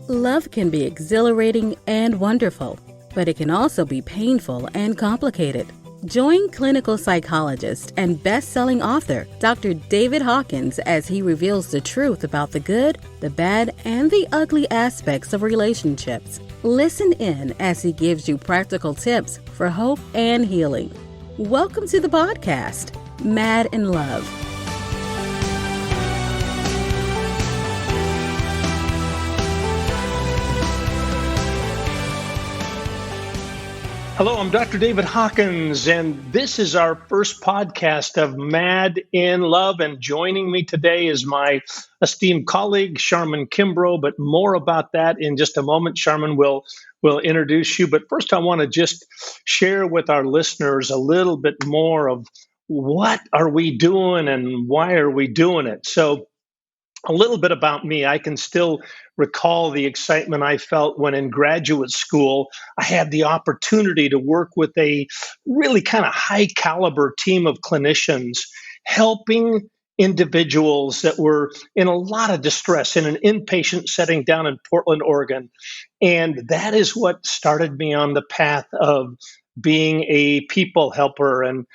Love can be exhilarating and wonderful, but it can also be painful and complicated. Join clinical psychologist and best-selling author Dr. David Hawkins as he reveals the truth about the good, the bad, and the ugly aspects of relationships. Listen in as he gives you practical tips for hope and healing. Welcome to the podcast, Mad in Love. Hello, I'm Dr. David Hawkins, and this is our first podcast of Mad in Love. And joining me today is my esteemed colleague, Sharmen Kimbrough, but more about that in just a moment. Sharmen will introduce you. But first, I want to just share with our listeners a little bit more of what are we doing and why are we doing it. So a little bit about me. I can still recall the excitement I felt when in graduate school, I had the opportunity to work with a really kind of high caliber team of clinicians helping individuals that were in a lot of distress in an inpatient setting down in Portland, Oregon. And that is what started me on the path of being a people helper. And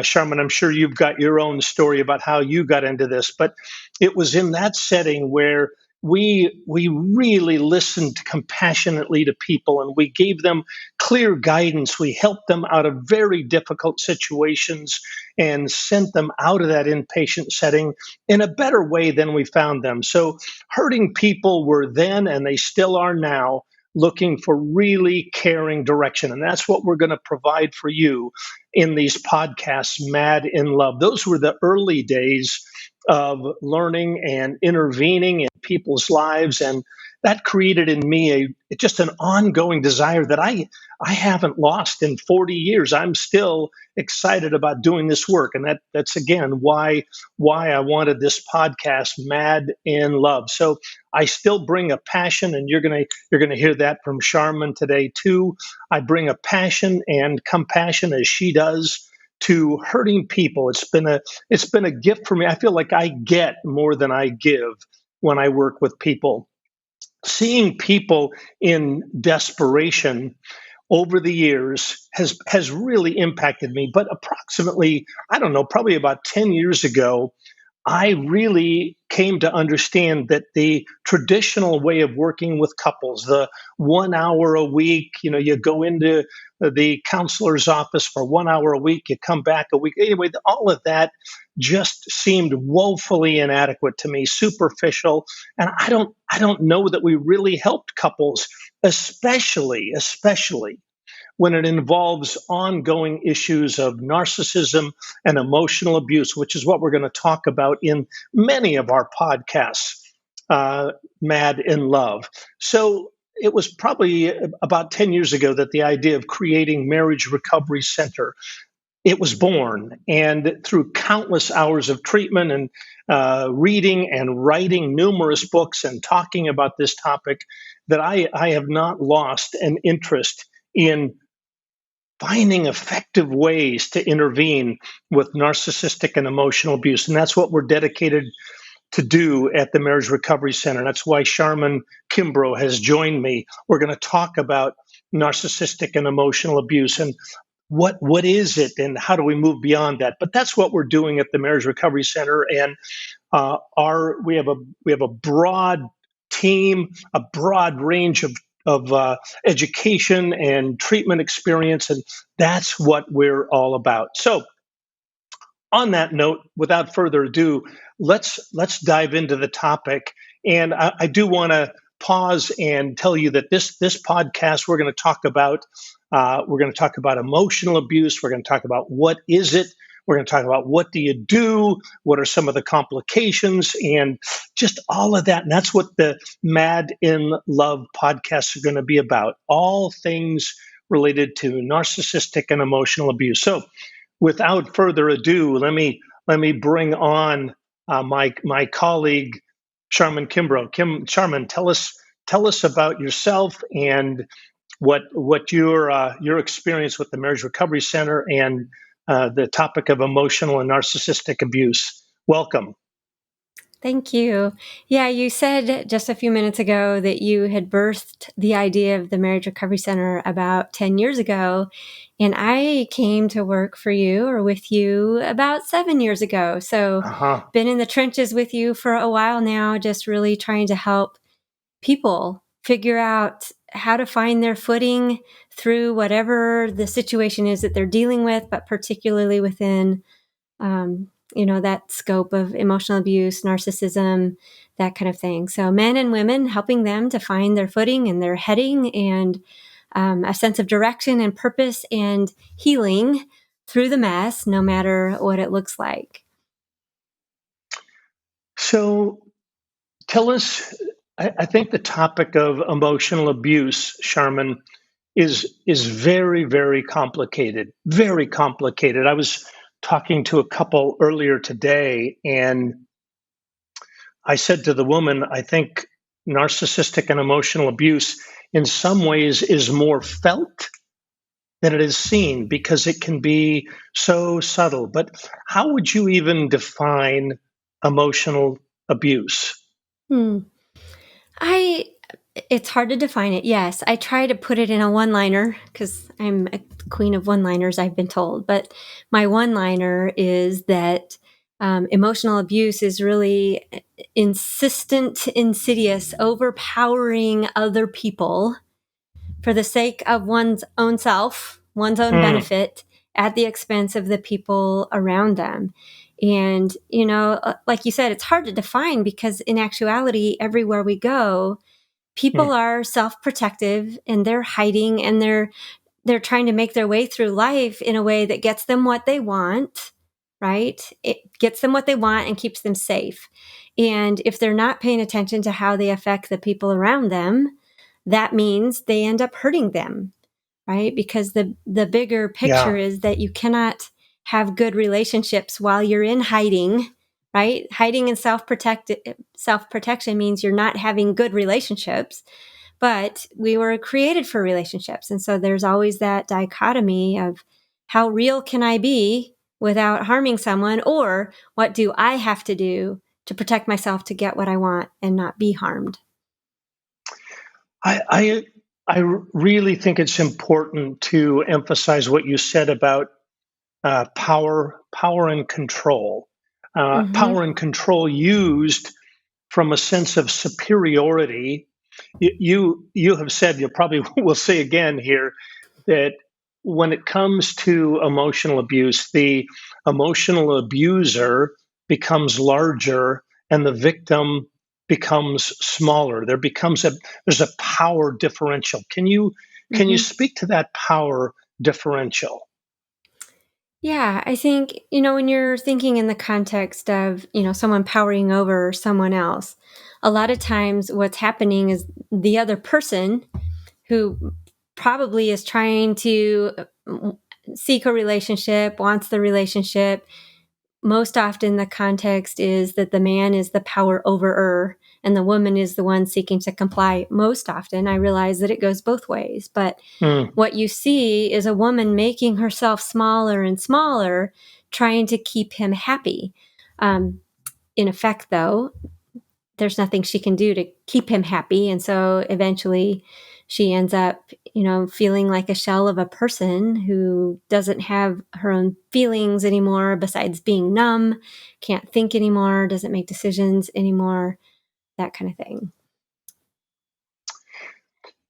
Sharmen, I'm sure you've got your own story about how you got into this, but it was in that setting where we really listened compassionately to people and we gave them clear guidance. We helped them out of very difficult situations and sent them out of that inpatient setting in a better way than we found them. So hurting people were then, and they still are now, looking for really caring direction. And that's what we're going to provide for you in these podcasts, Mad in Love. Those were the early days of learning and intervening in people's lives. And that created in me just an ongoing desire that I haven't lost in 40 years. I'm still excited about doing this work. And that's again why I wanted this podcast, Mad in Love. So I still bring a passion, and you're gonna hear that from Sharmen today too. I bring a passion and compassion, as she does, to hurting people. It's been a gift for me. I feel like I get more than I give when I work with people. Seeing people in desperation over the years has really impacted me. But approximately, I don't know, probably about 10 years ago, I really came to understand that the traditional way of working with couples, the 1 hour a week, you go into the counselor's office for 1 hour a week, you come back a week. Anyway, all of that just seemed woefully inadequate to me, superficial. And I don't know that we really helped couples, especially when it involves ongoing issues of narcissism and emotional abuse, which is what we're going to talk about in many of our podcasts, Mad in Love. So it was probably about 10 years ago that the idea of creating Marriage Recovery Center, it was born. And through countless hours of treatment and reading and writing numerous books and talking about this topic, that I have not lost an interest in finding effective ways to intervene with narcissistic and emotional abuse. And that's what we're dedicated to do at the Marriage Recovery Center. That's why Sharmen Kimbrough has joined me. We're going to talk about narcissistic and emotional abuse and what is it and how do we move beyond that. But that's what we're doing at the Marriage Recovery Center. And we have a broad team, a broad range of education and treatment experience, and that's what we're all about. So, on that note, without further ado, let's dive into the topic. And I do want to pause and tell you that this podcast we're going to talk about emotional abuse. We're going to talk about what is it. We're going to talk about what do you do, what are some of the complications, and just all of that. And that's what the Mad in Love podcasts are going to be about, all things related to narcissistic and emotional abuse. So without further ado, let me bring on my colleague, Sharmen Kimbrough. Sharmen, tell us about yourself and what your experience with the Marriage Recovery Center and the topic of emotional and narcissistic abuse. Welcome. Thank you. Yeah, you said just a few minutes ago that you had birthed the idea of the Marriage Recovery Center about 10 years ago. And I came to work for you or with you about 7 years ago. So, Uh-huh. been in the trenches with you for a while now, just really trying to help people figure out how to find their footing through whatever the situation is that they're dealing with, but particularly within that scope of emotional abuse, narcissism, that kind of thing. So men and women, helping them to find their footing and their heading and a sense of direction and purpose and healing through the mess, no matter what it looks like. So tell us, I think the topic of emotional abuse, Sharman, is very, very complicated. Very complicated. I was talking to a couple earlier today, and I said to the woman, I think narcissistic and emotional abuse in some ways is more felt than it is seen because it can be so subtle. But how would you even define emotional abuse? Hmm. I It's hard to define it. Yes, I try to put it in a one-liner because I'm a queen of one-liners, I've been told. But my one-liner is that emotional abuse is really insistent, insidious, overpowering other people for the sake of one's own self, one's own Mm, benefit, at the expense of the people around them. And, like you said, it's hard to define because in actuality, everywhere we go, people mm, are self-protective and they're hiding and they're trying to make their way through life in a way that gets them what they want, right? It gets them what they want and keeps them safe. And if they're not paying attention to how they affect the people around them, that means they end up hurting them, right? Because the bigger picture yeah. is that you cannot have good relationships while you're in hiding, right? Hiding and self-protection means you're not having good relationships, but we were created for relationships. And so there's always that dichotomy of how real can I be without harming someone, or what do I have to do to protect myself to get what I want and not be harmed? I, I I really think it's important to emphasize what you said about power and control. Mm-hmm. Power and control used from a sense of superiority. You have said, you probably will say again here, that when it comes to emotional abuse, the emotional abuser becomes larger and the victim becomes smaller. There's a power differential. Can you Mm-hmm. speak to that power differential? Yeah, I think, when you're thinking in the context of, someone powering over someone else, a lot of times what's happening is the other person who probably is trying to seek a relationship, wants the relationship. Most often, the context is that the man is the power overer and the woman is the one seeking to comply. Most often, I realize that it goes both ways, but Mm, what you see is a woman making herself smaller and smaller, trying to keep him happy. Um, in effect, though, there's nothing she can do to keep him happy. And so eventually she ends up, feeling like a shell of a person who doesn't have her own feelings anymore, besides being numb, can't think anymore, doesn't make decisions anymore, that kind of thing.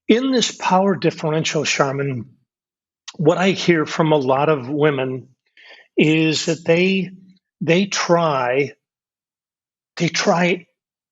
in this power differential, Charmin, what I hear from a lot of women is that they try they try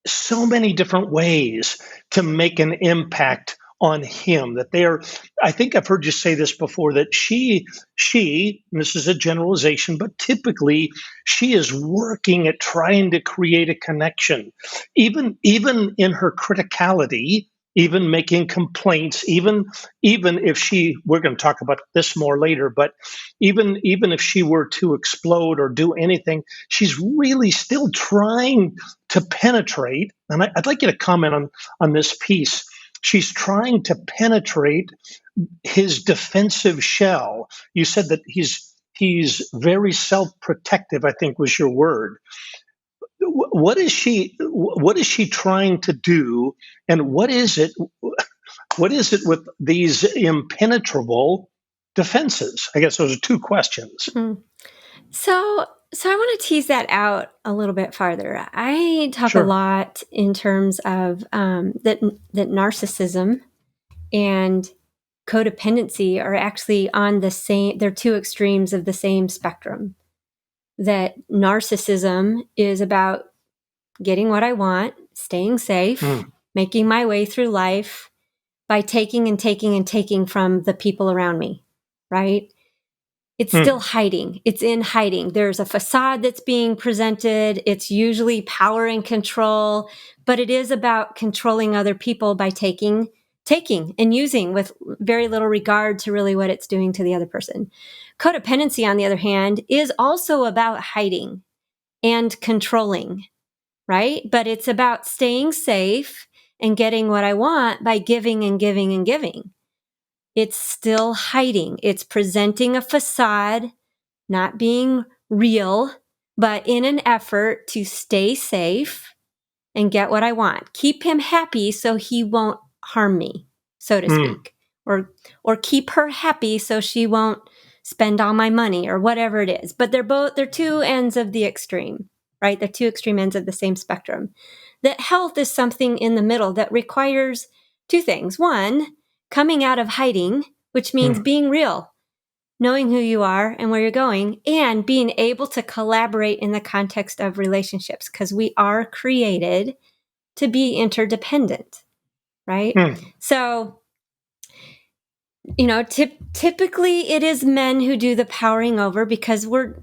so many different ways to make an impact on him, that they're, I think I've heard you say this before, that she and this is a generalization, but typically she is working at trying to create a connection, even in her criticality, even making complaints, even if she, we're going to talk about this more later, but even if she were to explode or do anything, she's really still trying to penetrate. And I'd like you to comment on this piece. She's trying to penetrate his defensive shell. You said that he's very self-protective, I think was your word. what is she trying to do, and what is it with these impenetrable defenses? I guess those are two questions. So I want to tease that out a little bit farther. I talk a Sure. lot in terms of that narcissism and codependency are actually on the same. They're two extremes of the same spectrum. That narcissism is about getting what I want, staying safe, making my way through life by taking and taking and taking from the people around me, right? It's still hiding. It's in hiding. There's a facade that's being presented. It's usually power and control, but it is about controlling other people by taking and using with very little regard to really what it's doing to the other person. Codependency, on the other hand, is also about hiding and controlling, right? But it's about staying safe and getting what I want by giving and giving and giving. It's still hiding. It's presenting a facade, not being real, but in an effort to stay safe and get what I want. Keep him happy so he won't harm me, so to speak. Or keep her happy so she won't spend all my money or whatever it is. But they're two ends of the extreme, right? They're two extreme ends of the same spectrum. That health is something in the middle that requires two things. One, coming out of hiding, which means being real, knowing who you are and where you're going, and being able to collaborate in the context of relationships, because we are created to be interdependent, right? So, typically it is men who do the powering over because we're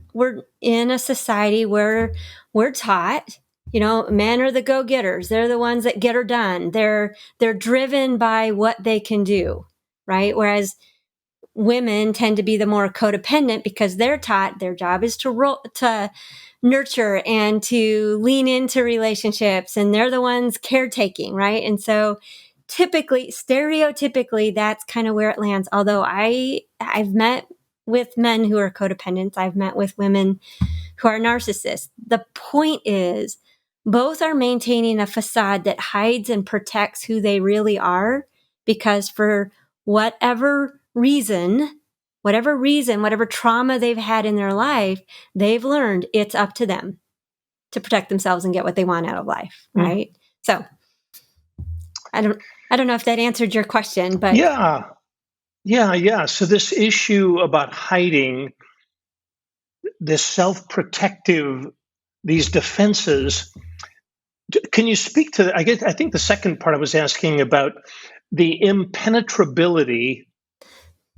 in a society where we're taught, men are the go-getters. They're the ones that get her done. They're driven by what they can do, right? Whereas women tend to be the more codependent because they're taught their job is to nurture and to lean into relationships, and they're the ones caretaking, right? And so stereotypically, that's kind of where it lands. Although I've met with men who are codependents, I've met with women who are narcissists. The point is, both are maintaining a facade that hides and protects who they really are, because for whatever reason, whatever trauma they've had in their life, they've learned it's up to them to protect themselves and get what they want out of life, right? So I don't know if that answered your question, but Yeah. So this issue about hiding, this self-protective, these defenses. Can you speak to? I think the second part I was asking about the impenetrability.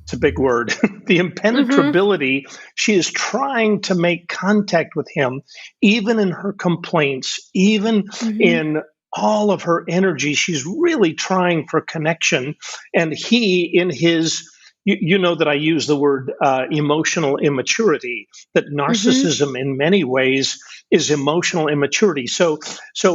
It's a big word. The impenetrability. She is trying to make contact with him, even in her complaints, even in all of her energy. She's really trying for connection. And he, in his, you know that I use the word emotional immaturity, that narcissism in many ways is emotional immaturity. So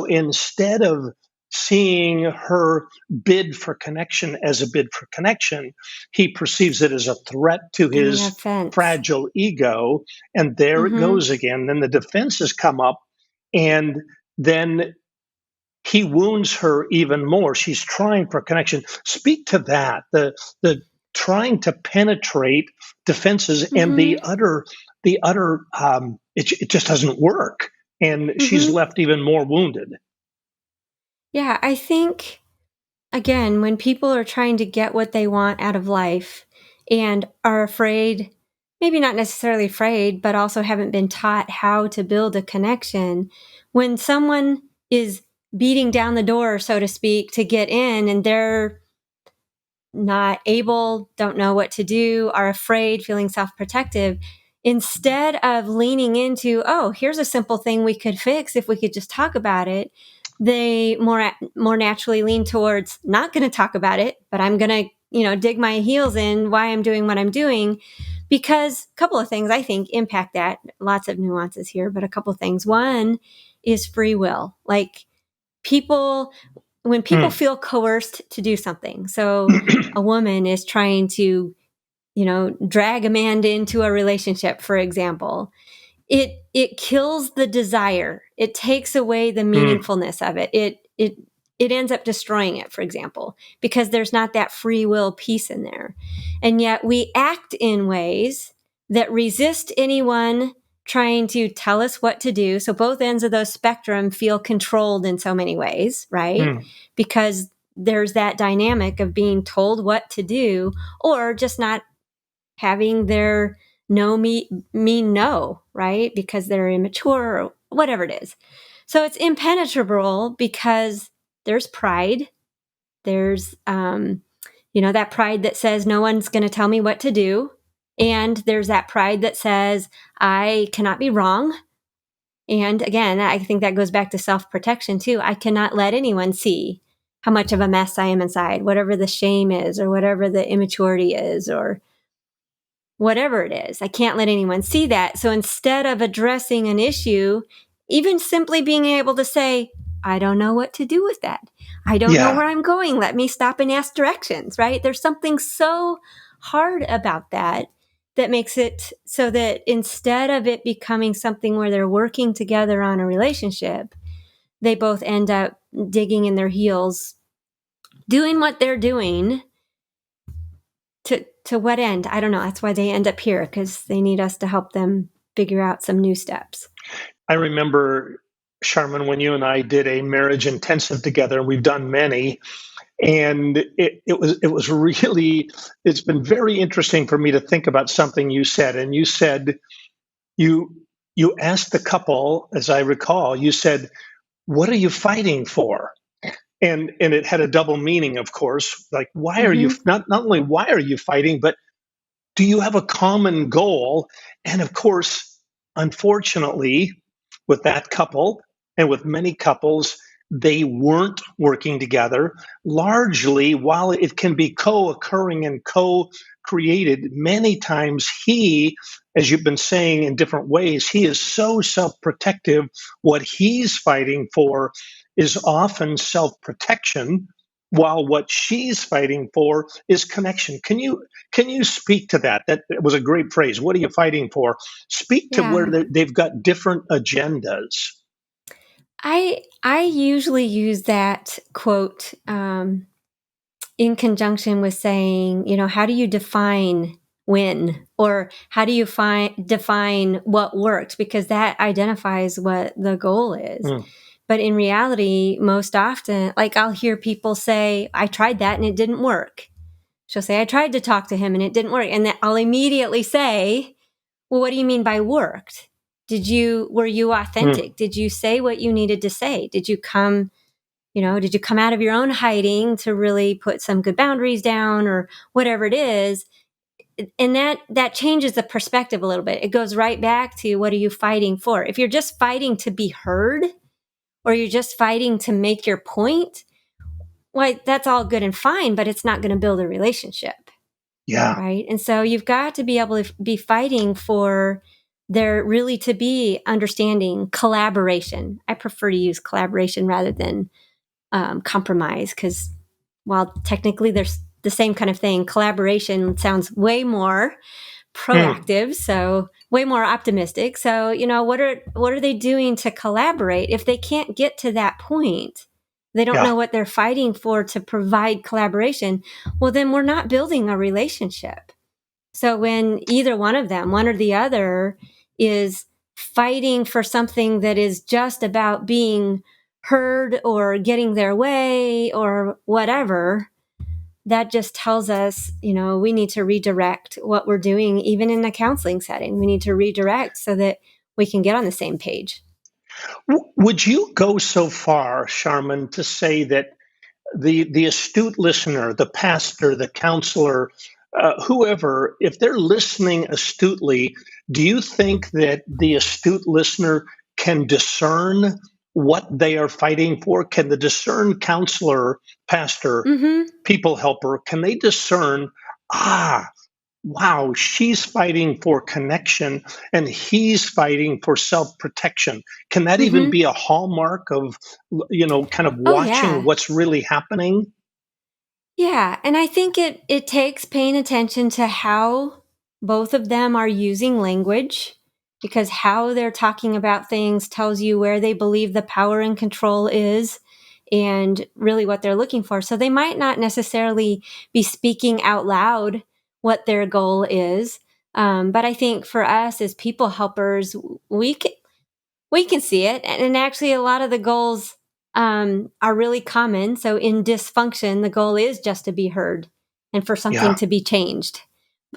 instead of seeing her bid for connection as a bid for connection, he perceives it as a threat to his offense. fragile ego. And there it goes again. Then the defenses come up, and then he wounds her even more. She's trying for connection. Speak to that, the trying to penetrate defenses, and the utter it just doesn't work, and she's left even more wounded. Yeah, I think, again, when people are trying to get what they want out of life and are afraid, maybe not necessarily afraid, but also haven't been taught how to build a connection, when someone is beating down the door, so to speak, to get in, and they're not able, don't know what to do, are afraid, feeling self-protective, instead of leaning into, oh, here's a simple thing we could fix if we could just talk about it, they more naturally lean towards not going to talk about it, but I'm going to, dig my heels in why I'm doing what I'm doing. Because a couple of things I think impact that. Lots of nuances here, but a couple of things. One is free will. Like when people feel coerced to do something. So a woman is trying to, drag a man into a relationship, for example. it kills the desire. It takes away the meaningfulness of it. It ends up destroying it, for example, because there's not that free will piece in there. And yet we act in ways that resist anyone trying to tell us what to do. So both ends of the spectrum feel controlled in so many ways, right? Because there's that dynamic of being told what to do, or just not having their no mean no, right? Because they're immature or whatever it is. So it's impenetrable because there's pride. There's, that pride that says no one's going to tell me what to do. And there's that pride that says I cannot be wrong. And again, I think that goes back to self-protection too. I cannot let anyone see how much of a mess I am inside, whatever the shame is, or whatever the immaturity is, or whatever it is. I can't let anyone see that. So instead of addressing an issue, even simply being able to say, I don't know what to do with that. I don't know where I'm going. Let me stop and ask directions, right? There's something so hard about that makes it so that instead of it becoming something where they're working together on a relationship, they both end up digging in their heels, doing what they're doing. To what end? I don't know. That's why they end up here, because they need us to help them figure out some new steps. I remember, Sharmen, when you and I did a marriage intensive together, and we've done many, and it's been very interesting for me to think about something you said. And you said, you asked the couple, as I recall, you said, what are you fighting for? And it had a double meaning, of course. Like, why are you not only why are you fighting, but do you have a common goal? And of course, unfortunately, with that couple and with many couples, they weren't working together. Largely, while it can be co-occurring and co-created, many times he, as you've been saying in different ways, he is so self-protective. What he's fighting for is often self-protection, while what she's fighting for is connection. Can you speak to that? That was a great phrase. What are you fighting for? Speak to where they've got different agendas. I usually use that quote in conjunction with saying, how do you define win, or how do you define what worked? Because that identifies what the goal is. But in reality, most often, like I'll hear people say, I tried that and it didn't work. She'll say, I tried to talk to him and it didn't work. And then I'll immediately say, well, what do you mean by worked? Were you authentic? Did you say what you needed to say? Did you come out of your own hiding to really put some good boundaries down, or whatever it is? And that changes the perspective a little bit. It goes right back to, what are you fighting for? If you're just fighting to be heard, or you're just fighting to make your point, well, that's all good and fine, but it's not going to build a relationship. Yeah. Right. And so you've got to be able to be fighting for there really to be understanding, collaboration. I prefer to use collaboration rather than compromise, because while technically there's the same kind of thing, collaboration sounds way more proactive, so way more optimistic. So, what are they doing to collaborate? If they can't get to that point, they don't know what they're fighting for to provide collaboration, well, then we're not building a relationship. So when either one of them, one or the other, is fighting for something that is just about being heard or getting their way or whatever, that just tells us, we need to redirect what we're doing, even in a counseling setting. We need to redirect so that we can get on the same page. Would you go so far, Sharmen, to say that the astute listener, the pastor, the counselor, whoever, if they're listening astutely, do you think that the astute listener can discern what they are fighting for? Can the discern counselor, pastor, people helper, can they discern, wow, she's fighting for connection and he's fighting for self-protection? Can that even be a hallmark of, kind of watching what's really happening? Yeah. And I think it takes paying attention to how both of them are using language. because how they're talking about things tells you where they believe the power and control is and really what they're looking for. So they might not necessarily be speaking out loud what their goal is. But I think for us as people helpers, we can see it. And actually, a lot of the goals are really common. So in dysfunction, the goal is just to be heard and for something Yeah. to be changed.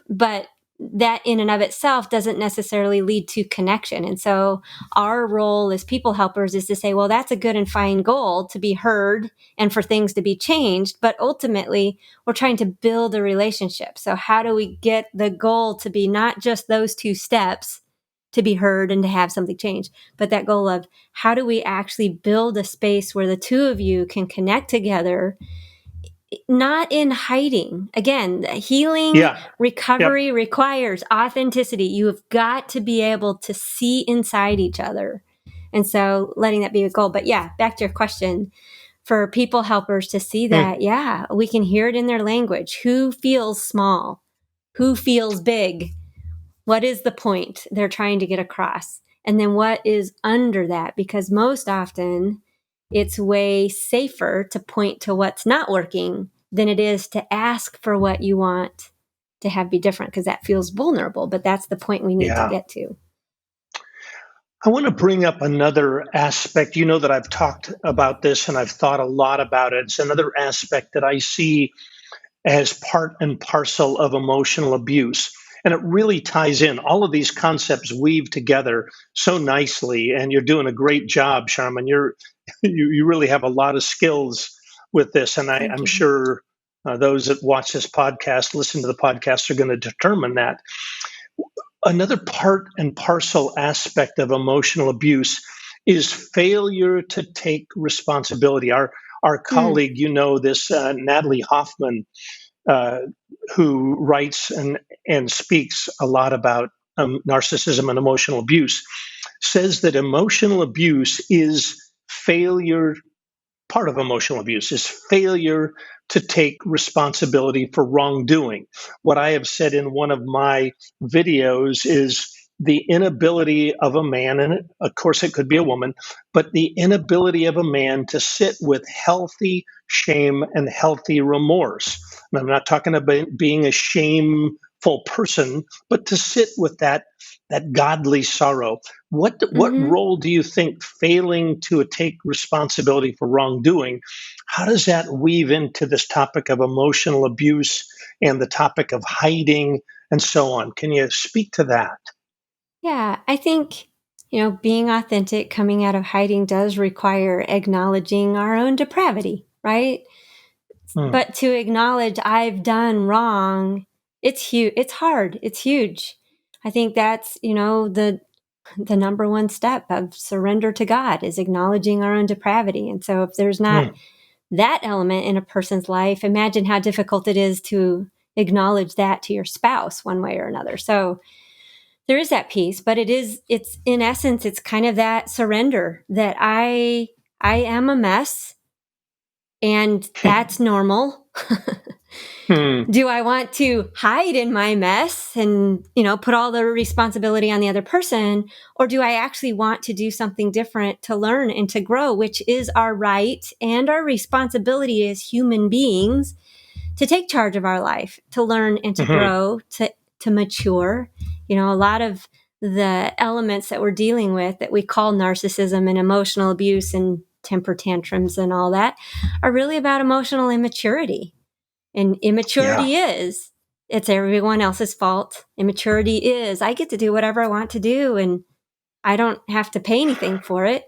But that in and of itself doesn't necessarily lead to connection. And so our role as people helpers is to say, well, that's a good and fine goal to be heard and for things to be changed. But ultimately, we're trying to build a relationship. So how do we get the goal to be not just those two steps to be heard and to have something change, but that goal of how do we actually build a space where the two of you can connect together, not in hiding. Again, healing, Yeah. recovery Yep. requires authenticity. You have got to be able to see inside each other. And so letting that be a goal. But yeah, back to your question, for people helpers to see that, yeah, we can hear it in their language. Who feels small? Who feels big? What is the point they're trying to get across? And then what is under that? Because most often it's way safer to point to what's not working than it is to ask for what you want to have be different, because that feels vulnerable. But that's the point we need to Yeah. get to. I want to bring up another aspect. You know that I've talked about this and I've thought a lot about it. It's another aspect that I see as part and parcel of emotional abuse. And it really ties in. All of these concepts weave together so nicely. And you're doing a great job, Sharman. You really have a lot of skills with this. And Thank I'm you. sure those that watch this podcast, listen to the podcast, are going to determine that. Another part and parcel aspect of emotional abuse is failure to take responsibility. Our Mm, colleague, this Natalie Hoffman, uh, who writes and speaks a lot about narcissism and emotional abuse, says that emotional abuse is failure. Part of emotional abuse is failure to take responsibility for wrongdoing. What I have said in one of my videos is the inability of a man, and of course it could be a woman, but the inability of a man to sit with healthy shame and healthy remorse. And I'm not talking about being a shameful person, but to sit with that godly sorrow. What mm-hmm. role do you think failing to take responsibility for wrongdoing, how does that weave into this topic of emotional abuse and the topic of hiding and so on? Can you speak to that? Yeah, I think, being authentic, coming out of hiding does require acknowledging our own depravity, right? Hmm. But to acknowledge I've done wrong, it's huge. It's hard. It's huge. I think that's, the number one step of surrender to God is acknowledging our own depravity. And so if there's not Hmm. that element in a person's life, imagine how difficult it is to acknowledge that to your spouse one way or another. So there is that piece, but it's in essence, it's kind of that surrender that I am a mess and that's normal. Hmm. Do I want to hide in my mess and, put all the responsibility on the other person? Or do I actually want to do something different to learn and to grow, which is our right and our responsibility as human beings to take charge of our life, to learn and to Hmm. grow, to mature. A lot of the elements that we're dealing with that we call narcissism and emotional abuse and temper tantrums and all that are really about emotional immaturity. And Yeah. immaturity is, it's everyone else's fault. Immaturity is, I get to do whatever I want to do and I don't have to pay anything for it.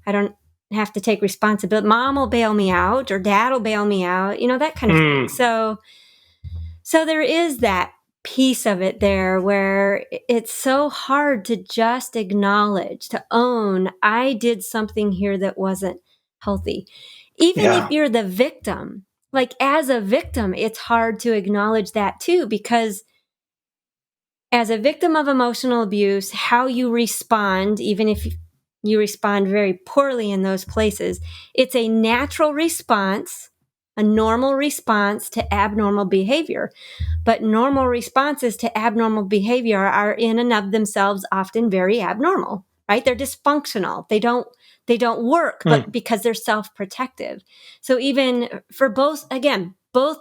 I don't have to take responsibility. Mom will bail me out or dad will bail me out, that kind of thing. Hmm. So there is that piece of it there where it's so hard to just acknowledge, to own, I did something here that wasn't healthy. Even if Yeah. you're the victim, like as a victim, it's hard to acknowledge that too, because as a victim of emotional abuse, how you respond, even if you respond very poorly in those places, it's a natural response a normal response to abnormal behavior. But normal responses to abnormal behavior are in and of themselves often very abnormal, right? They're dysfunctional. They don't work, but because they're self-protective. So even for both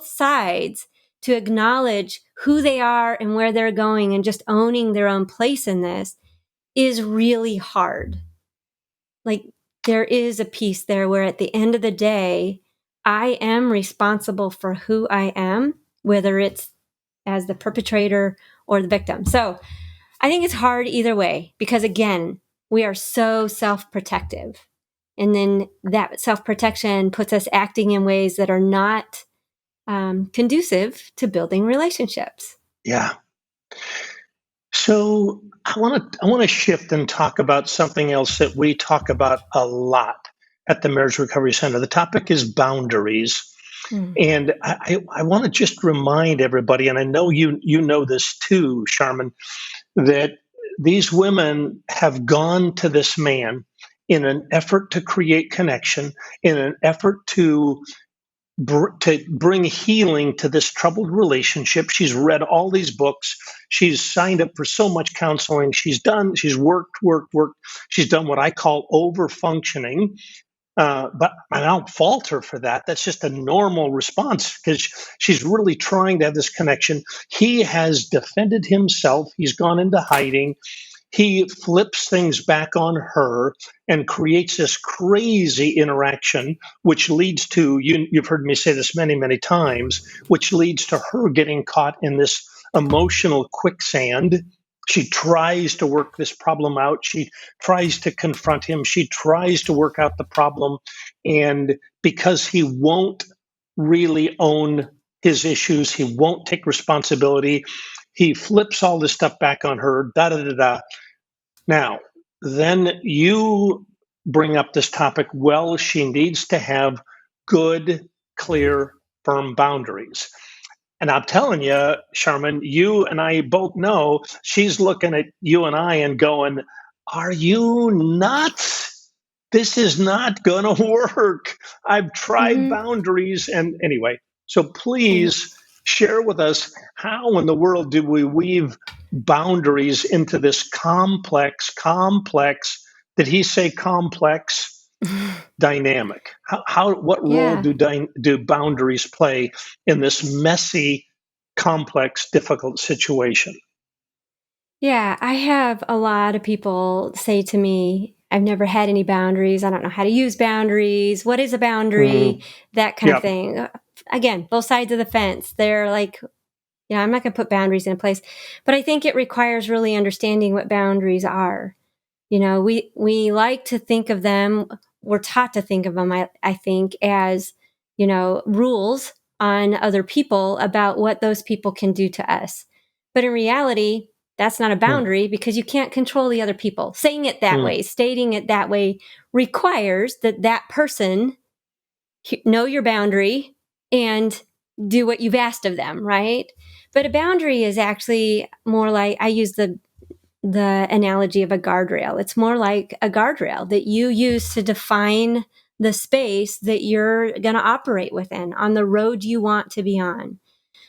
sides to acknowledge who they are and where they're going and just owning their own place in this is really hard. Like, there is a piece there where at the end of the day, I am responsible for who I am, whether it's as the perpetrator or the victim. So I think it's hard either way, because again, we are so self-protective. And then that self-protection puts us acting in ways that are not conducive to building relationships. Yeah. So I want to shift and talk about something else that we talk about a lot at the Marriage Recovery Center. The topic is boundaries. And I want to just remind everybody, and I know you know this too, Sharmen, that these women have gone to this man in an effort to create connection, in an effort to bring healing to this troubled relationship. She's read all these books. She's signed up for so much counseling. She's worked. She's done what I call over functioning. But I don't fault her for that. That's just a normal response because she's really trying to have this connection. He has defended himself. He's gone into hiding. He flips things back on her and creates this crazy interaction, which leads to, you've heard me say this many, many times, which leads to her getting caught in this emotional quicksand. She tries to work this problem out. She tries to confront him. She tries to work out the problem. And because he won't really own his issues, he won't take responsibility, he flips all this stuff back on her, da da da da. Now, then you bring up this topic. Well, she needs to have good, clear, firm boundaries. And I'm telling you, Sharmen, you and I both know she's looking at you and I and going, are you nuts? This is not going to work. I've tried boundaries. And anyway, so please share with us, how in the world do we weave boundaries into this complex, did he say complex? Dynamic. What role do boundaries play in this messy, complex, difficult situation? Yeah, I have a lot of people say to me, I've never had any boundaries. I don't know how to use boundaries. What is a boundary? That kind of thing. Again, both sides of the fence. They're like, I'm not going to put boundaries in place. But I think it requires really understanding what boundaries are. We like to think of them, we're taught to think of them, I think, as, rules on other people about what those people can do to us. But in reality, that's not a boundary because you can't control the other people. Saying it that way, stating it that way requires that person know your boundary and do what you've asked of them, right? But a boundary is actually more like, I use the analogy of a guardrail. It's more like a guardrail that you use to define the space that you're going to operate within on the road you want to be on.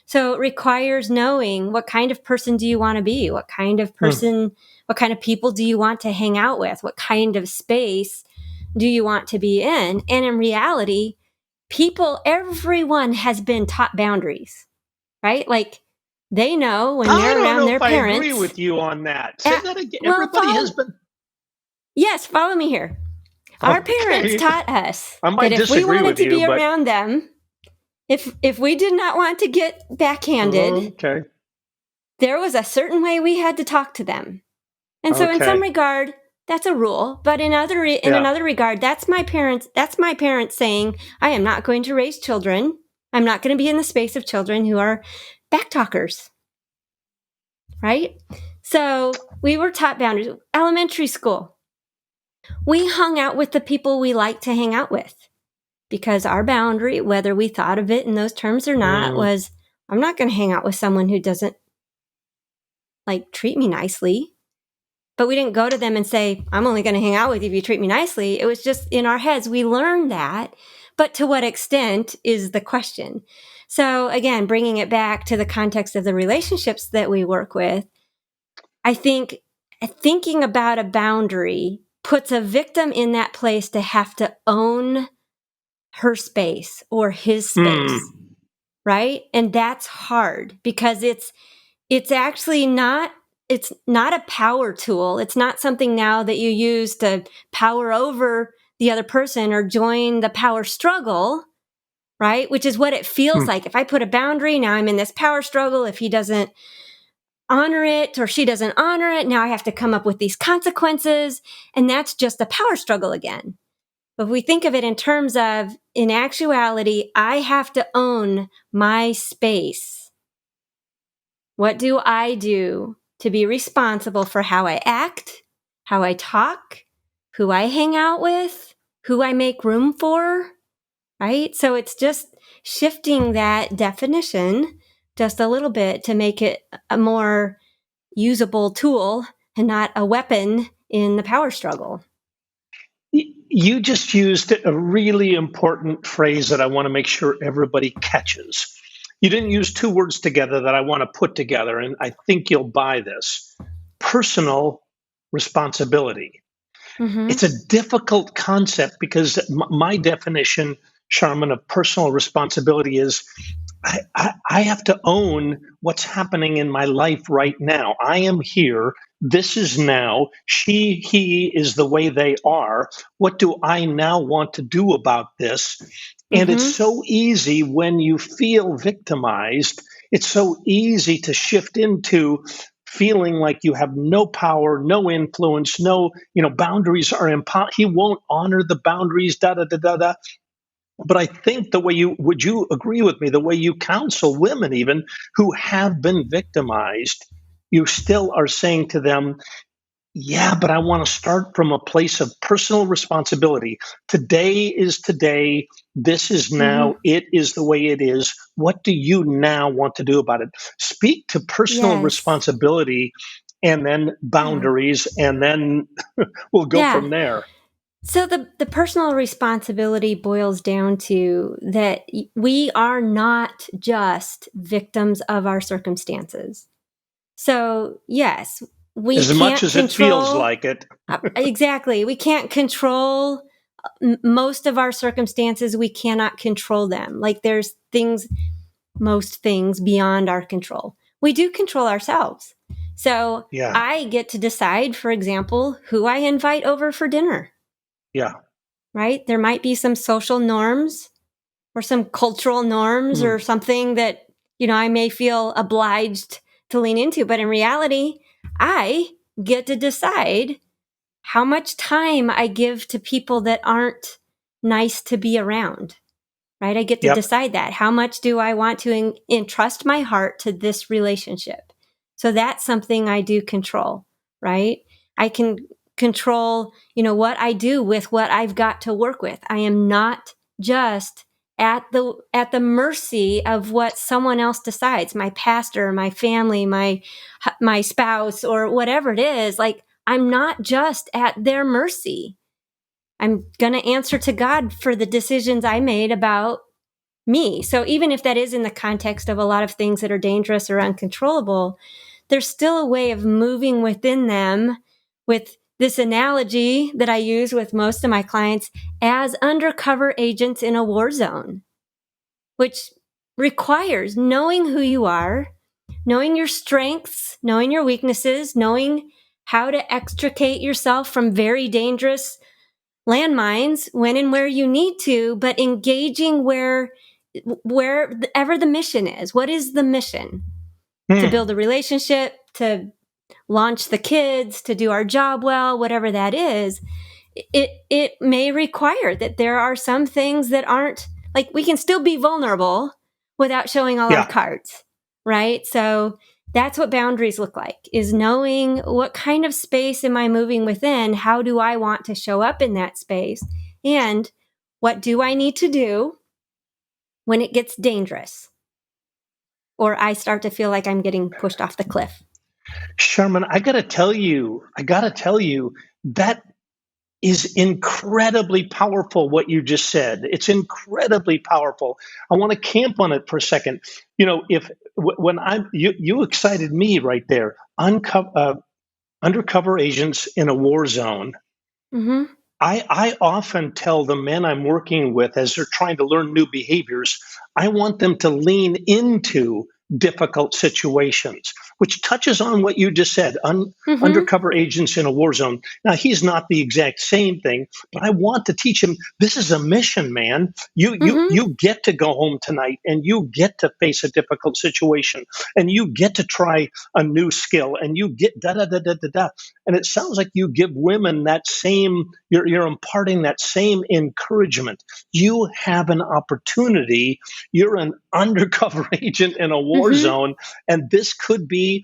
So it requires knowing what kind of person do you want to be? What kind of person, what kind of people do you want to hang out with? What kind of space do you want to be in? And in reality, everyone has been taught boundaries, right? Like, they know when they're around their parents. I agree with you on that. Say that again. Everybody has been. Yes, follow me here. Our parents taught us that if we wanted to be around them, if we did not want to get backhanded, there was a certain way we had to talk to them. And so in some regard, that's a rule. But in another regard, that's my parents saying, I am not going to raise children. I'm not going to be in the space of children who are backtalkers. Right? So we were taught boundaries. Elementary school. We hung out with the people we like to hang out with because our boundary, whether we thought of it in those terms or not, was, I'm not going to hang out with someone who doesn't treat me nicely. But we didn't go to them and say, I'm only going to hang out with you if you treat me nicely. It was just in our heads. We learned that. but to what extent is the question. So again, bringing it back to the context of the relationships that we work with, I think thinking about a boundary puts a victim in that place to have to own her space or his space, right? And that's hard because it's actually not, it's not a power tool. It's not something now that you use to power over the other person or join the power struggle, right? Which is what it feels like. If I put a boundary, now I'm in this power struggle. If he doesn't honor it or she doesn't honor it, now I have to come up with these consequences. And that's just a power struggle again. But if we think of it in terms of, in actuality, I have to own my space. What do I do to be responsible for how I act, how I talk, who I hang out with, who I make room for, right? So it's just shifting that definition just a little bit to make it a more usable tool and not a weapon in the power struggle. You just used a really important phrase that I want to make sure everybody catches. You didn't use two words together that I want to put together, and I think you'll buy this. Personal responsibility. Mm-hmm. It's a difficult concept because my definition, Sharmen, of personal responsibility is I have to own what's happening in my life right now. I am here. This is now. She, he is the way they are. What do I now want to do about this? And it's so easy when you feel victimized. It's so easy to shift into feeling like you have no power, no influence, no, boundaries are he won't honor the boundaries, da da da da da. But I think would you agree with me, the way you counsel women even who have been victimized, you still are saying to them, yeah, but I want to start from a place of personal responsibility. Today is today. This is now. It is the way it is. What do you now want to do about it? Speak to personal responsibility and then boundaries, and then we'll go from there. So the personal responsibility boils down to that we are not just victims of our circumstances. So yes, we as can't much as control, it feels like it. Exactly. We can't control most of our circumstances. We cannot control them. Like there's most things beyond our control. We do control ourselves. So I get to decide, for example, who I invite over for dinner. Yeah. Right? There might be some social norms or some cultural norms or something that, I may feel obliged to lean into. But in reality, I get to decide how much time I give to people that aren't nice to be around. Right? I get to decide that. How much do I want to entrust my heart to this relationship? So that's something I do control, right? I can control, what I do with what I've got to work with. I am not just at the mercy of what someone else decides, my pastor, my family, my spouse, or whatever it is. Like, I'm not just at their mercy. I'm going to answer to God for the decisions I made about me. So even if that is in the context of a lot of things that are dangerous or uncontrollable, there's still a way of moving within them with this analogy that I use with most of my clients as undercover agents in a war zone, which requires knowing who you are, knowing your strengths, knowing your weaknesses, knowing how to extricate yourself from very dangerous landmines when and where you need to, but engaging wherever the mission is. What is the mission? To build a relationship, to launch the kids, to do our job well, whatever that is. It may require that there are some things that aren't, like, we can still be vulnerable without showing all our cards, right? So that's what boundaries look like, is knowing what kind of space am I moving within? How do I want to show up in that space? And what do I need to do when it gets dangerous? Or I start to feel like I'm getting pushed off the cliff. Sharmen, I got to tell you that is incredibly powerful, what you just said. It's incredibly powerful. I want to camp on it for a second. If when you excited me right there. Undercover agents in a war zone. Mm-hmm. I often tell the men I'm working with as they're trying to learn new behaviors, I want them to lean into difficult situations, which touches on what you just said, Mm-hmm. undercover agents in a war zone. Now, he's not the exact same thing, but I want to teach him this is a mission, man. You you Mm-hmm. you get to go home tonight and you get to face a difficult situation and you get to try a new skill and you get da da da da da da. And it sounds like you give women that same, you're imparting that same encouragement. You have an opportunity. You're an undercover agent in a war Mm-hmm. zone, and this could be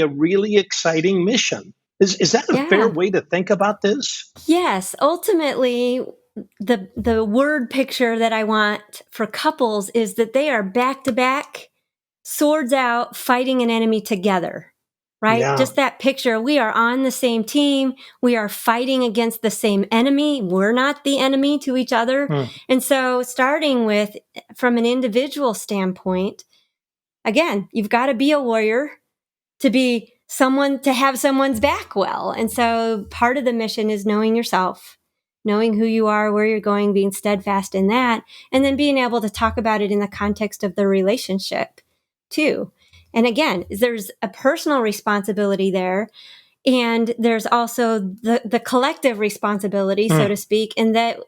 a really exciting mission. Is that a fair Yeah. way to think about this? Yes. Ultimately, the word picture that I want for couples is that they are back to back, swords out, fighting an enemy together. Right? Yeah. Just that picture. We are on the same team. We are fighting against the same enemy. We're not the enemy to each other. Hmm. And so, starting with from an individual standpoint, again, you've got to be a warrior to be someone, to have someone's back well. And so part of the mission is knowing yourself, knowing who you are, where you're going, being steadfast in that, and then being able to talk about it in the context of the relationship too. And again, there's a personal responsibility there. And there's also the collective responsibility, so Hmm. to speak, in that,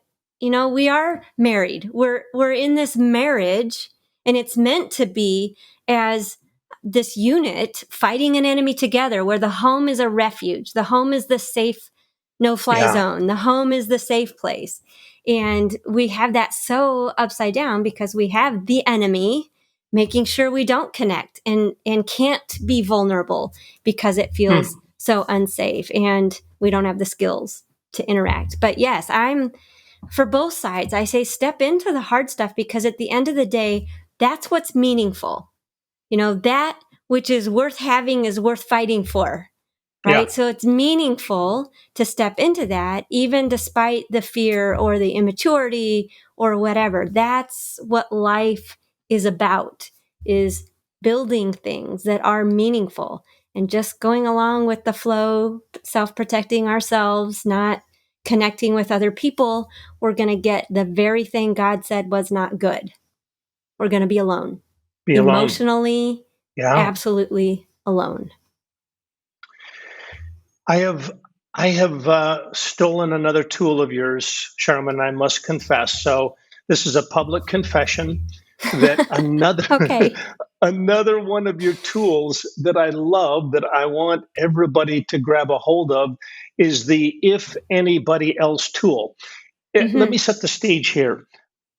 we are married. We're in this marriage, and it's meant to be as this unit fighting an enemy together, where the home is a refuge. The home is the safe no-fly Yeah. zone. The home is the safe place. And we have that so upside down because we have the enemy making sure we don't connect and can't be vulnerable because it Hmm. feels so unsafe and we don't have the skills to interact. But yes, I'm for both sides. I say step into the hard stuff because at the end of the day, that's what's meaningful. That which is worth having is worth fighting for, Yeah. right? So it's meaningful to step into that, even despite the fear or the immaturity or whatever. That's what life is about, is building things that are meaningful and just going along with the flow, self-protecting ourselves, not connecting with other people. We're going to get the very thing God said was not good. We're going to be alone, Be alone. emotionally, Yeah. absolutely alone. I have stolen another tool of yours, Sharman, I must confess. So this is a public confession that another Okay. another one of your tools that I love, that I want everybody to grab a hold of, is the if anybody else tool. Let Mm-hmm. me set the stage here.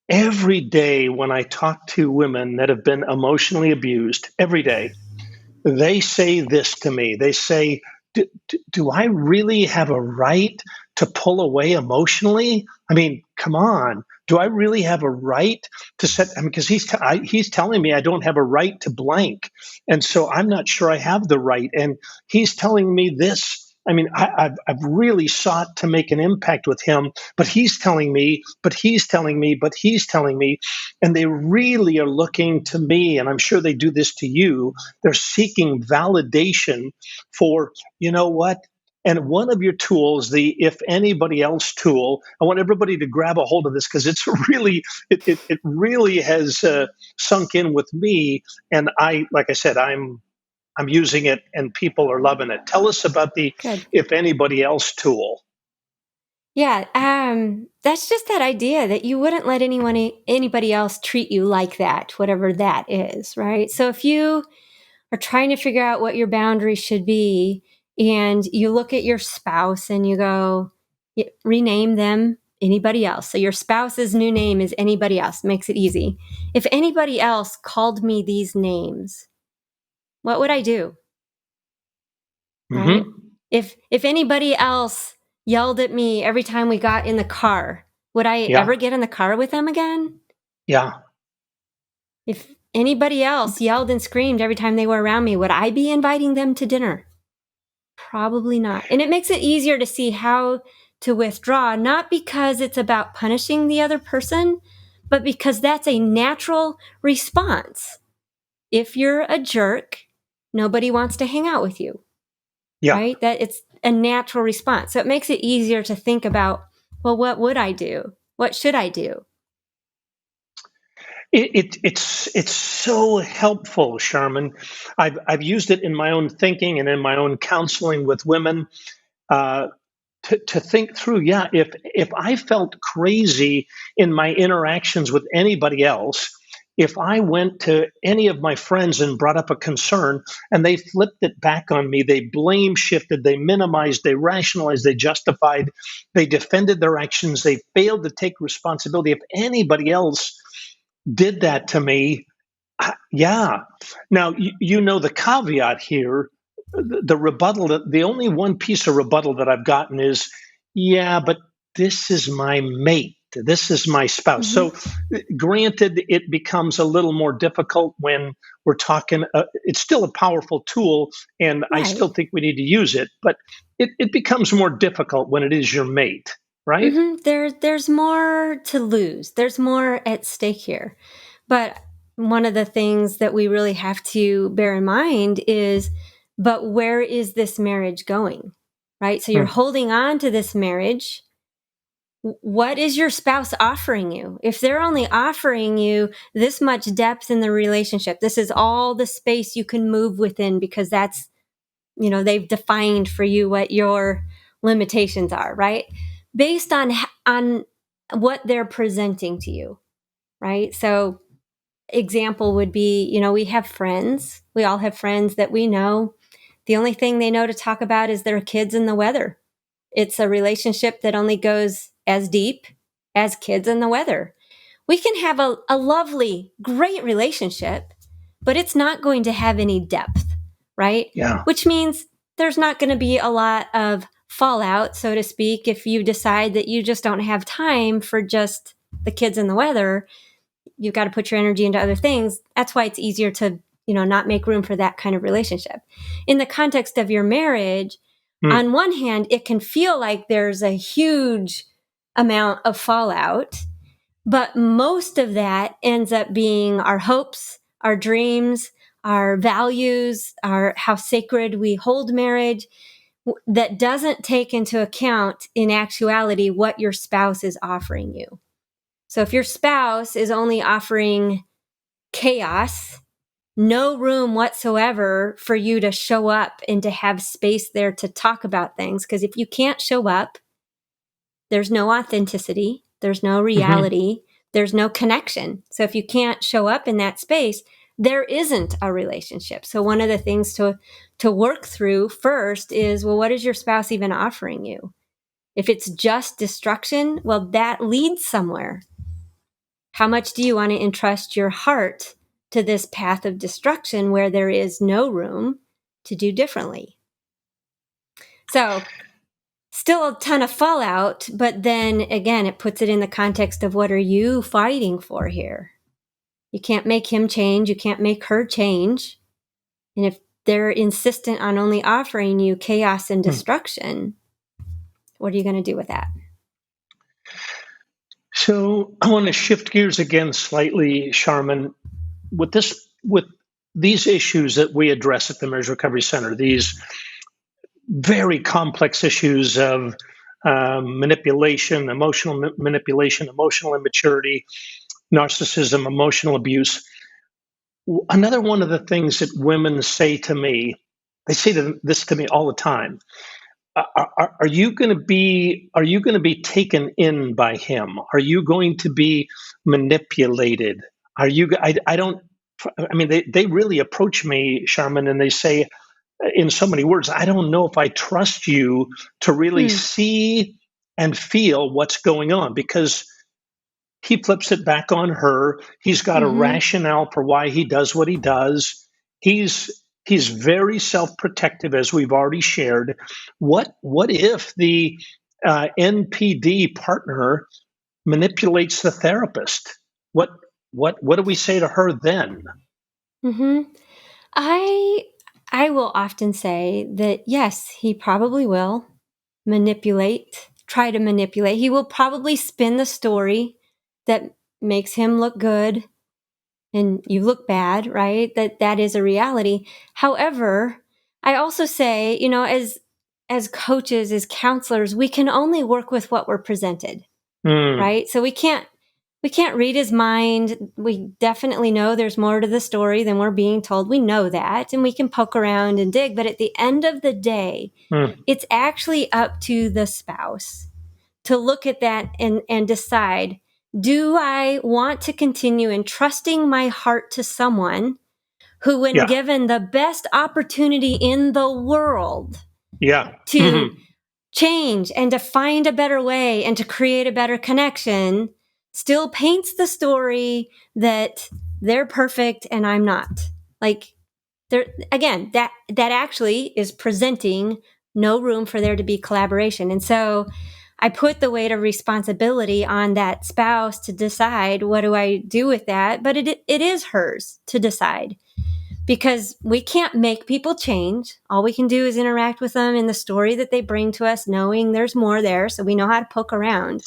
Every day when I talk to women that have been emotionally abused, every day, they say this to me. They say, do I really have a right to pull away emotionally? I mean, come on. Do I really have a right to set? I mean, because he's telling me I don't have a right to blank, and so I'm not sure I have the right. And he's telling me this. I mean, I've really sought to make an impact with him, but he's telling me, but he's telling me, but he's telling me, and they really are looking to me, and I'm sure they do this to you. They're seeking validation for, you know what? And one of your tools, the if anybody else tool, I want everybody to grab a hold of this because it's really, it really has sunk in with me. And like I said, I'm using it and people are loving it. Tell us about the Good. if anybody else tool. Yeah, that's just that idea that you wouldn't let anybody else treat you like that, whatever that is, right? So if you are trying to figure out what your boundaries should be, and you look at your spouse and you go, rename them anybody else. So your spouse's new name is anybody else. Makes it easy. If anybody else called me these names, what would I do? Right? Hmm. If anybody else yelled at me every time we got in the car, would I Yeah. ever get in the car with them again? Yeah. If anybody else yelled and screamed every time they were around me, would I be inviting them to dinner? Probably not. And it makes it easier to see how to withdraw, not because it's about punishing the other person, but because that's a natural response. If you're a jerk, nobody wants to hang out with you, Yeah. right? That it's a natural response. So it makes it easier to think about, well, what would I do? What should I do? It's so helpful, Sharman. I've used it in my own thinking and in my own counseling with women. To think through, if I felt crazy in my interactions with anybody else, if I went to any of my friends and brought up a concern and they flipped it back on me, they blame shifted, they minimized, they rationalized, they justified, they defended their actions, they failed to take responsibility. If anybody else did that to me, yeah. Now, you know the caveat here, the rebuttal, the only one piece of rebuttal that I've gotten is, yeah, but this is my mate. This is my spouse. Mm-hmm. So, granted, it becomes a little more difficult when we're talking. It's still a powerful tool, and I Right. still think we need to use it, but it becomes more difficult when it is your mate, right? Mm-hmm. There's more to lose. There's more at stake here. But one of the things that we really have to bear in mind is, but where is this marriage going? Right? So you're Hmm. holding on to this marriage. What is your spouse offering you? If they're only offering you this much depth in the relationship, this is all the space you can move within because that's, they've defined for you what your limitations are, right? Based on what they're presenting to you, right? So example would be, we have friends. We all have friends that we know. The only thing they know to talk about is their kids and the weather. It's a relationship that only goes as deep as kids and the weather. We can have a lovely, great relationship, but it's not going to have any depth, right? Yeah. Which means there's not going to be a lot of fallout, so to speak, if you decide that you just don't have time for just the kids and the weather. You've got to put your energy into other things. That's why it's easier to, not make room for that kind of relationship. In the context of your marriage, on one hand, it can feel like there's a huge amount of fallout, but most of that ends up being our hopes, our dreams, our values, our how sacred we hold marriage, that doesn't take into account in actuality what your spouse is offering you. So if your spouse is only offering chaos, no room whatsoever for you to show up and to have space there to talk about things. Because if you can't show up, there's no authenticity, there's no reality, there's no connection. So if you can't show up in that space, there isn't a relationship. So one of the things to work through first is, well, what is your spouse even offering you? If it's just destruction, well, that leads somewhere. How much do you want to entrust your heart to this path of destruction where there is no room to do differently? So still a ton of fallout, but then again, it puts it in the context of what are you fighting for here? You can't make him change. You can't make her change. And if they're insistent on only offering you chaos and destruction, what are you going to do with that? So I want to shift gears again slightly, Sharman. With these issues that we address at the Marriage Recovery Center, these very complex issues of manipulation, emotional manipulation, emotional immaturity, narcissism, emotional abuse. Another one of the things that women say to me, they say this to me all the time. Are you going to be taken in by him? Are you going to be manipulated? Are you? I don't. I mean, they really approach me, Sharman, and they say, in so many words, I don't know if I trust you to really see and feel what's going on, because he flips it back on her. He's got a rationale for why he does what he does. He's very self-protective, as we've already shared. What if the NPD partner manipulates the therapist? What do we say to her then? I will often say that yes, he probably will manipulate try to manipulate. He will probably spin the story that makes him look good and you look bad, right? That is a reality. However, I also say, as coaches, as counselors, we can only work with what we're presented, right? So we can't read his mind. We definitely know there's more to the story than we're being told. We know that, and we can poke around and dig. But at the end of the day, it's actually up to the spouse to look at that and decide, do I want to continue entrusting my heart to someone who, when given the best opportunity in the world to change and to find a better way and to create a better connection, still paints the story that they're perfect and I'm not? Like, there again, that actually is presenting no room for there to be collaboration. And so I put the weight of responsibility on that spouse to decide, what do I do with that? But it is hers to decide, because we can't make people change. All we can do is interact with them in the story that they bring to us, knowing there's more there, so we know how to poke around.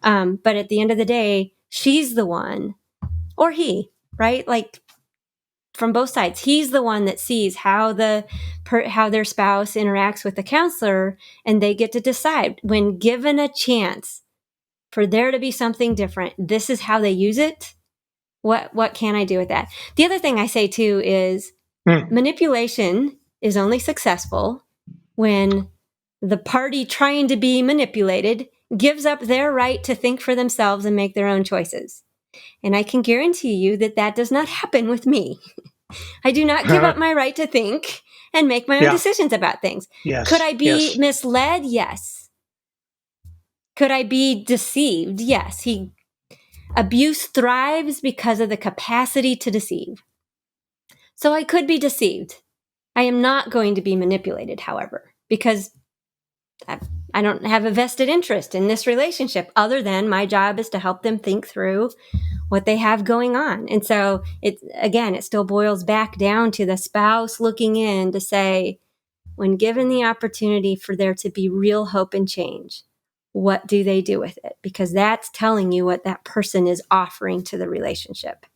But at the end of the day, she's the one, or he, right? Like, from both sides, he's the one that sees how how their spouse interacts with the counselor, and they get to decide, when given a chance for there to be something different, this is how they use it. What can I do with that? The other thing I say too is manipulation is only successful when the party trying to be manipulated gives up their right to think for themselves and make their own choices. And I can guarantee you that does not happen with me. I do not give up my right to think and make my own decisions about things. Yes. Could I be misled? Yes. Could I be deceived? Yes. Abuse thrives because of the capacity to deceive. So I could be deceived. I am not going to be manipulated, however, because I don't have a vested interest in this relationship, other than my job is to help them think through what they have going on. And so it still boils back down to the spouse looking in to say, when given the opportunity for there to be real hope and change, what do they do with it? Because that's telling you what that person is offering to the relationship.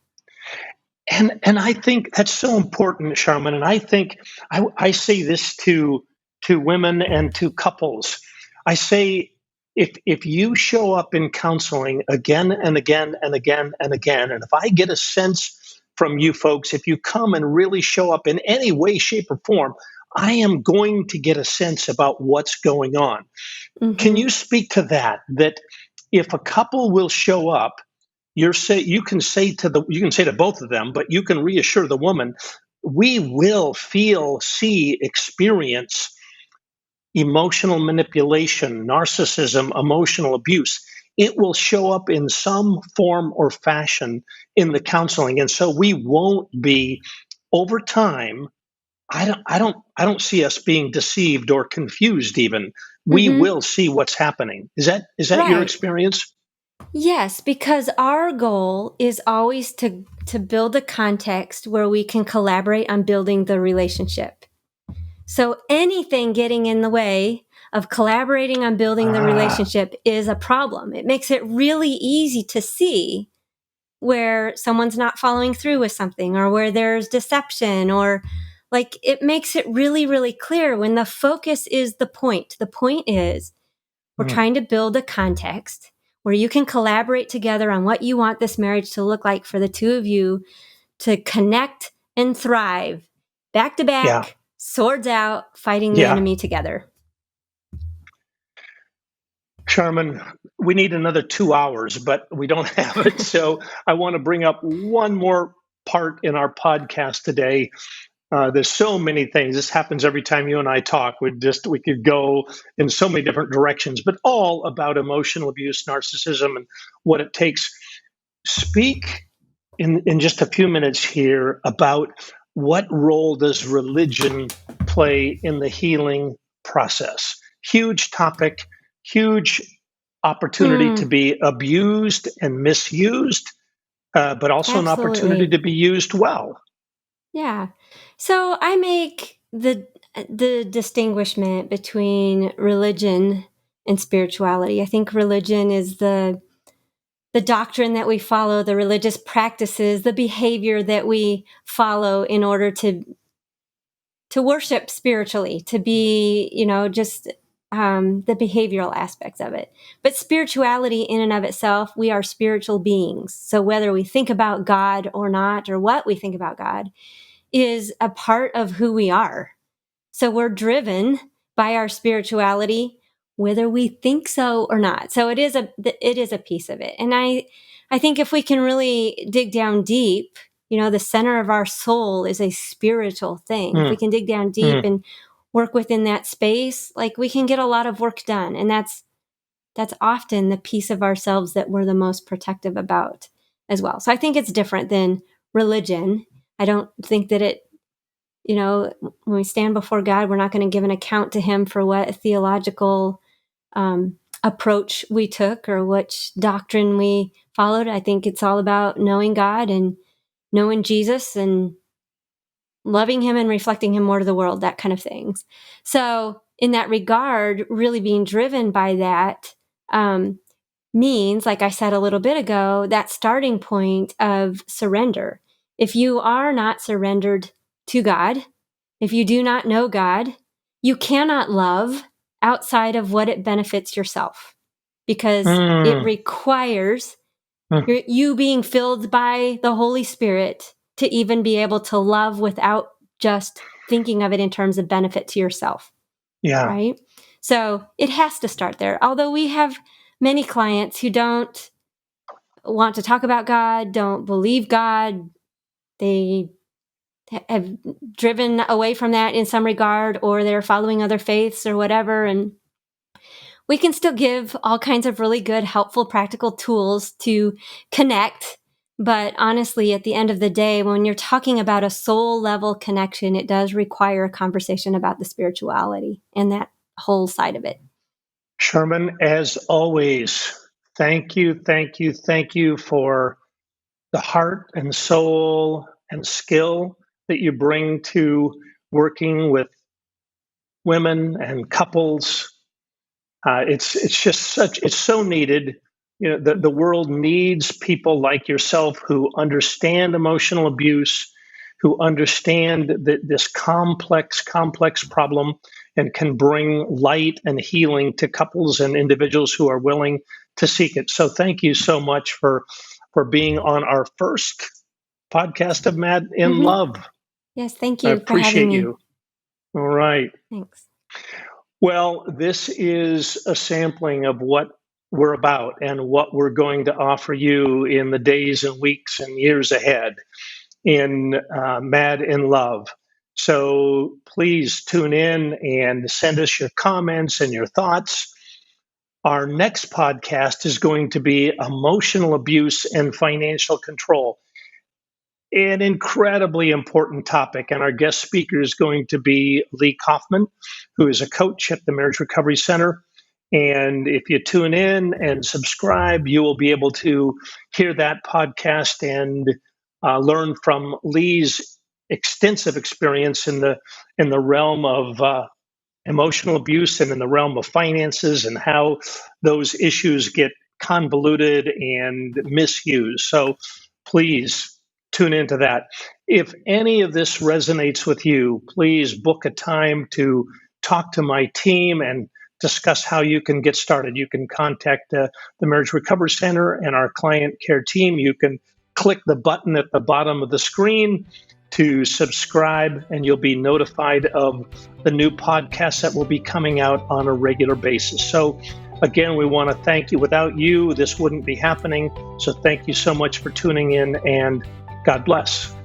And I think that's so important, Sharmen. And I think I say this to women and to couples. I say, if you show up in counseling again and again and again and again, and if I get a sense from you folks, if you come and really show up in any way, shape, or form, I am going to get a sense about what's going on. Mm-hmm. Can you speak to that? That if a couple will show up, you can say to both of them, but you can reassure the woman, we will feel, see, experience emotional manipulation, narcissism, emotional abuse. It will show up in some form or fashion in the counseling. And so we won't be, over time, I don't see us being deceived or confused even. We will see what's happening. Is that right. Your experience? Yes, because our goal is always to build a context where we can collaborate on building the relationship. So anything getting in the way of collaborating on building the relationship is a problem. It makes it really easy to see where someone's not following through with something, or where there's deception, or like, it makes it really, really clear when the focus is the point. The point is we're trying to build a context where you can collaborate together on what you want this marriage to look like for the two of you to connect and thrive back to back, swords out, fighting the enemy together. Sharmen, we need another 2 hours, but we don't have it. So I want to bring up one more part in our podcast today. There's so many things. This happens every time you and I talk. We could go in so many different directions, but all about emotional abuse, narcissism, and what it takes. Speak in just a few minutes here about what role does religion play in the healing process. Huge topic, huge opportunity to be abused and misused, but also an opportunity to be used well. Yeah. So I make the distinguishment between religion and spirituality. I think religion is the doctrine that we follow, the religious practices, the behavior that we follow in order to worship spiritually, to be, just the behavioral aspects of it. But spirituality in and of itself, we are spiritual beings. So whether we think about God or not, or what we think about God, is a part of who we are. So we're driven by our spirituality, whether we think so or not. So it is a piece of it. And I think if we can really dig down deep, the center of our soul is a spiritual thing. If we can dig down deep and work within that space, like, we can get a lot of work done. And that's often the piece of ourselves that we're the most protective about as well. So I think it's different than religion. I don't think that it, when we stand before God, we're not going to give an account to him for what theological approach we took or which doctrine we followed. I think it's all about knowing God and knowing Jesus and loving him and reflecting him more to the world, that kind of things. So in that regard, really being driven by that means, like I said a little bit ago, that starting point of surrender. If you are not surrendered to God, if you do not know God, you cannot love outside of what it benefits yourself, because it requires you being filled by the Holy Spirit to even be able to love without just thinking of it in terms of benefit to yourself. Yeah. Right? So it has to start there. Although we have many clients who don't want to talk about God, don't believe God, they have driven away from that in some regard, or they're following other faiths or whatever. And we can still give all kinds of really good, helpful, practical tools to connect. But honestly, at the end of the day, when you're talking about a soul level connection, it does require a conversation about the spirituality and that whole side of it. Sharmen, as always, thank you for the heart and soul and skill that you bring to working with women and couples. It's so needed. The world needs people like yourself who understand emotional abuse, who understand this complex problem, and can bring light and healing to couples and individuals who are willing to seek it. So thank you so much for being on our first podcast of Mad in Love. Yes, thank I you for having appreciate me. you. All right. Thanks. Well, this is a sampling of what we're about and what we're going to offer you in the days and weeks and years ahead in Mad in Love. So please tune in and send us your comments and your thoughts. Our next podcast is going to be emotional abuse and financial control. An incredibly important topic. And our guest speaker is going to be Lee Kaufman, who is a coach at the Marriage Recovery Center. And if you tune in and subscribe, you will be able to hear that podcast and learn from Lee's extensive experience in the realm of emotional abuse and in the realm of finances and how those issues get convoluted and misused. So please tune into that. If any of this resonates with you, please book a time to talk to my team and discuss how you can get started. You can contact the Marriage Recovery Center and our client care team. You can click the button at the bottom of the screen to subscribe, and you'll be notified of the new podcasts that will be coming out on a regular basis. So again, we want to thank you. Without you, this wouldn't be happening. So thank you so much for tuning in, and God bless.